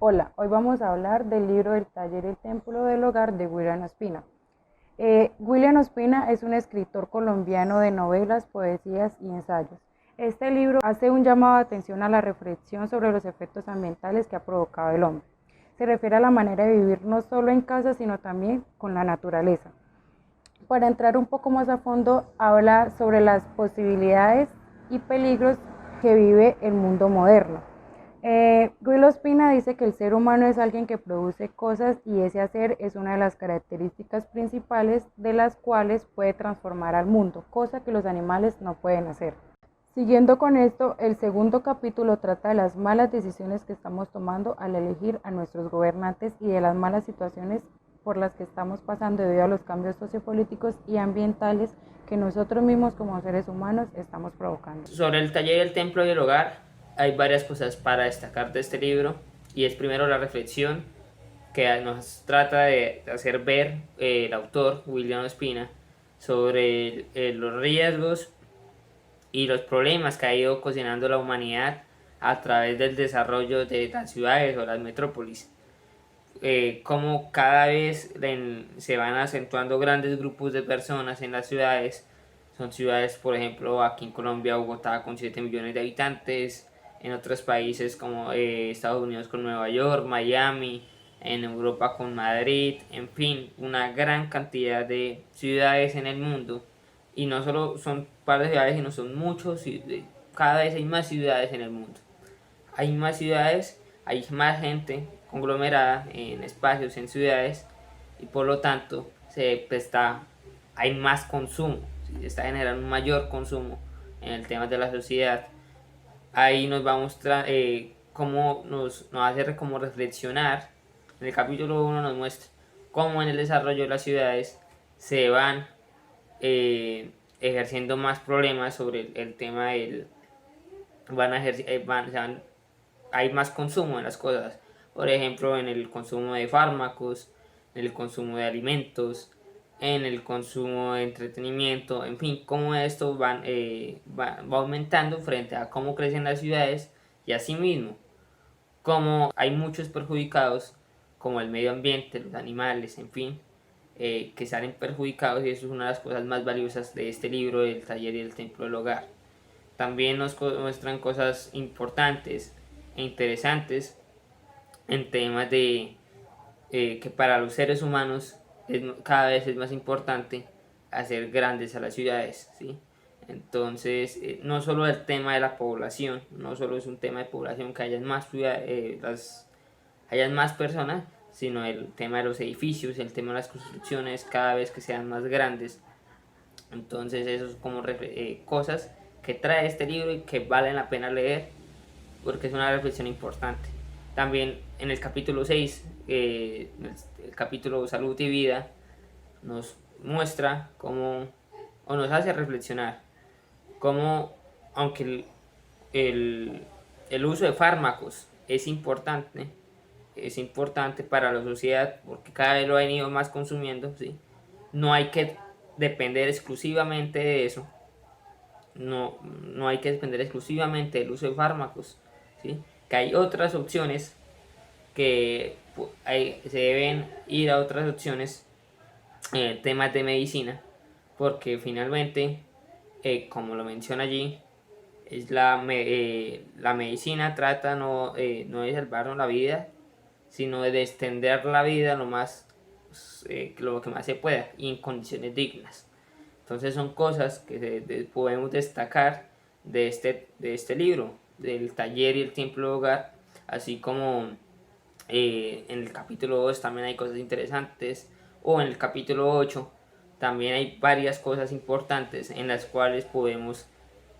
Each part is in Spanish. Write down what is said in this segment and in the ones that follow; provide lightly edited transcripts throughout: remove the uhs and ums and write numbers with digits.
Hola, hoy vamos a hablar del libro El taller y el templo del hogar de William Ospina. William Ospina es un escritor colombiano de novelas, poesías y ensayos. Este libro hace un llamado de atención a la reflexión sobre los efectos ambientales que ha provocado el hombre. Se refiere a la manera de vivir no solo en casa, sino también con la naturaleza. Para entrar un poco más a fondo, habla sobre las posibilidades y peligros que vive el mundo moderno. Will Ospina dice que el ser humano es alguien que produce cosas y ese hacer es una de las características principales de las cuales puede transformar al mundo, cosa que los animales no pueden hacer. Siguiendo con esto, el segundo capítulo trata de las malas decisiones que estamos tomando al elegir a nuestros gobernantes y de las malas situaciones por las que estamos pasando debido a los cambios sociopolíticos y ambientales que nosotros mismos como seres humanos estamos provocando. Sobre el taller del templo y el hogar, hay varias cosas para destacar de este libro, y es primero la reflexión que nos trata de hacer ver el autor, William Ospina, sobre los riesgos y los problemas que ha ido cocinando la humanidad a través del desarrollo de las ciudades o las metrópolis. Como cada vez se van acentuando grandes grupos de personas en las ciudades. Son ciudades, por ejemplo, aquí en Colombia, Bogotá con 7 millones de habitantes, en otros países como Estados Unidos con Nueva York, Miami, en Europa con Madrid, en fin, una gran cantidad de ciudades en el mundo. Y no solo son un par de ciudades, sino son muchos, cada vez hay más ciudades en el mundo. Hay más ciudades, hay más gente conglomerada en espacios, en ciudades, y por lo tanto hay más consumo, ¿sí? Se está generando un mayor consumo en el tema de la sociedad. Ahí nos va a mostrar cómo nos hace como reflexionar. En el capítulo 1 nos muestra cómo en el desarrollo de las ciudades se van ejerciendo más problemas sobre el tema del van a ejercer, hay más consumo en las cosas. Por ejemplo, en el consumo de fármacos, en el consumo de alimentos, en el consumo de entretenimiento, en fin, cómo esto va aumentando frente a cómo crecen las ciudades, y asimismo, cómo hay muchos perjudicados, como el medio ambiente, los animales, en fin, que salen perjudicados, y eso es una de las cosas más valiosas de este libro, del taller y el templo del hogar. También nos muestran cosas importantes e interesantes en temas de que para los seres humanos cada vez es más importante hacer grandes a las ciudades, ¿sí? Entonces, no solo el tema de la población, no solo es un tema de población, que hayan más ciudades, hayan más personas, sino el tema de los edificios, el tema de las construcciones, cada vez que sean más grandes. Entonces, eso es como cosas que trae este libro y que valen la pena leer, porque es una reflexión importante. También en el capítulo 6, el capítulo Salud y Vida, nos muestra cómo, o nos hace reflexionar, cómo, aunque el uso de fármacos es importante para la sociedad, porque cada vez lo han ido más consumiendo, ¿sí? No hay que depender exclusivamente de eso, no hay que depender exclusivamente del uso de fármacos, ¿sí? Que hay otras opciones, que se deben ir a otras opciones, temas de medicina, porque finalmente, como lo menciona allí, la medicina trata no de salvarnos la vida, sino de extender la vida lo que más se pueda y en condiciones dignas. Entonces son cosas que podemos destacar de este libro, del taller y el templo de hogar, así como en el capítulo 2 también hay cosas interesantes, o en el capítulo 8 también hay varias cosas importantes en las cuales podemos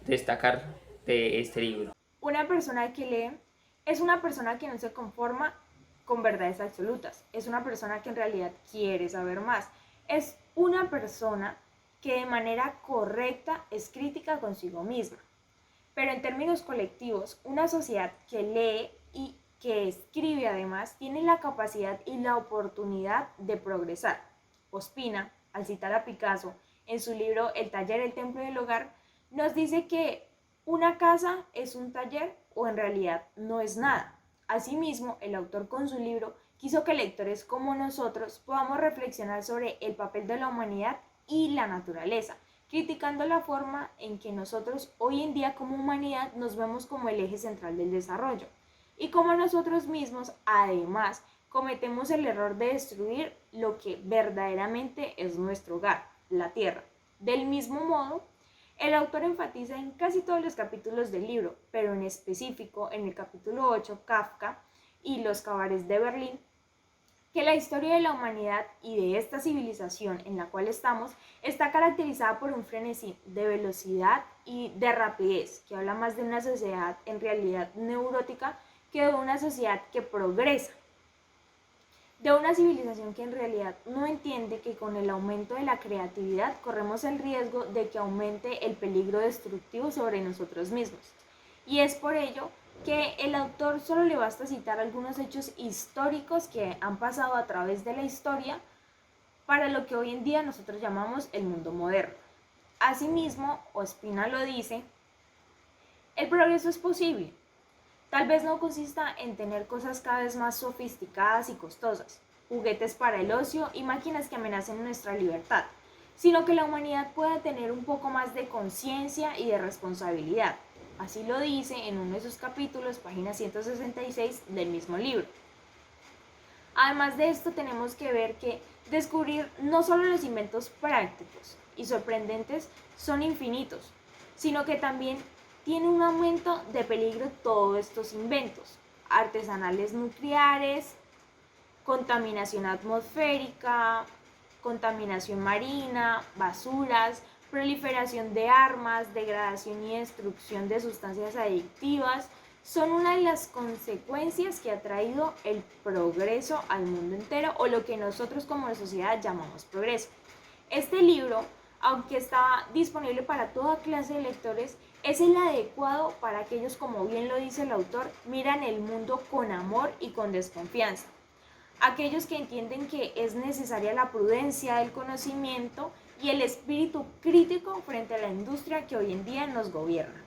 destacar de este libro. Una persona que lee es una persona que no se conforma con verdades absolutas, es una persona que en realidad quiere saber más, es una persona que de manera correcta es crítica consigo misma. Pero en términos colectivos, una sociedad que lee y que escribe además tiene la capacidad y la oportunidad de progresar. Ospina, al citar a Picasso en su libro El taller, el templo y el hogar, nos dice que una casa es un taller o en realidad no es nada. Asimismo, el autor con su libro quiso que lectores como nosotros podamos reflexionar sobre el papel de la humanidad y la naturaleza, criticando la forma en que nosotros hoy en día como humanidad nos vemos como el eje central del desarrollo y como nosotros mismos además cometemos el error de destruir lo que verdaderamente es nuestro hogar, la tierra. Del mismo modo, el autor enfatiza en casi todos los capítulos del libro, pero en específico en el capítulo 8, Kafka y los cabarets de Berlín, que la historia de la humanidad y de esta civilización en la cual estamos está caracterizada por un frenesí de velocidad y de rapidez, que habla más de una sociedad en realidad neurótica que de una sociedad que progresa, de una civilización que en realidad no entiende que con el aumento de la creatividad corremos el riesgo de que aumente el peligro destructivo sobre nosotros mismos. Y es por ello que el autor solo le basta citar algunos hechos históricos que han pasado a través de la historia para lo que hoy en día nosotros llamamos el mundo moderno. Asimismo, Ospina lo dice, el progreso es posible. Tal vez no consista en tener cosas cada vez más sofisticadas y costosas, juguetes para el ocio y máquinas que amenacen nuestra libertad, sino que la humanidad pueda tener un poco más de conciencia y de responsabilidad. Así lo dice en uno de sus capítulos, página 166 del mismo libro. Además de esto, tenemos que ver que descubrir no solo los inventos prácticos y sorprendentes son infinitos, sino que también tiene un aumento de peligro todos estos inventos, artesanales nucleares, contaminación atmosférica, contaminación marina, basuras, proliferación de armas, degradación y destrucción de sustancias adictivas, son una de las consecuencias que ha traído el progreso al mundo entero o lo que nosotros como sociedad llamamos progreso. Este libro, aunque está disponible para toda clase de lectores, es el adecuado para aquellos, como bien lo dice el autor, miran el mundo con amor y con desconfianza. Aquellos que entienden que es necesaria la prudencia del conocimiento y el espíritu crítico frente a la industria que hoy en día nos gobierna.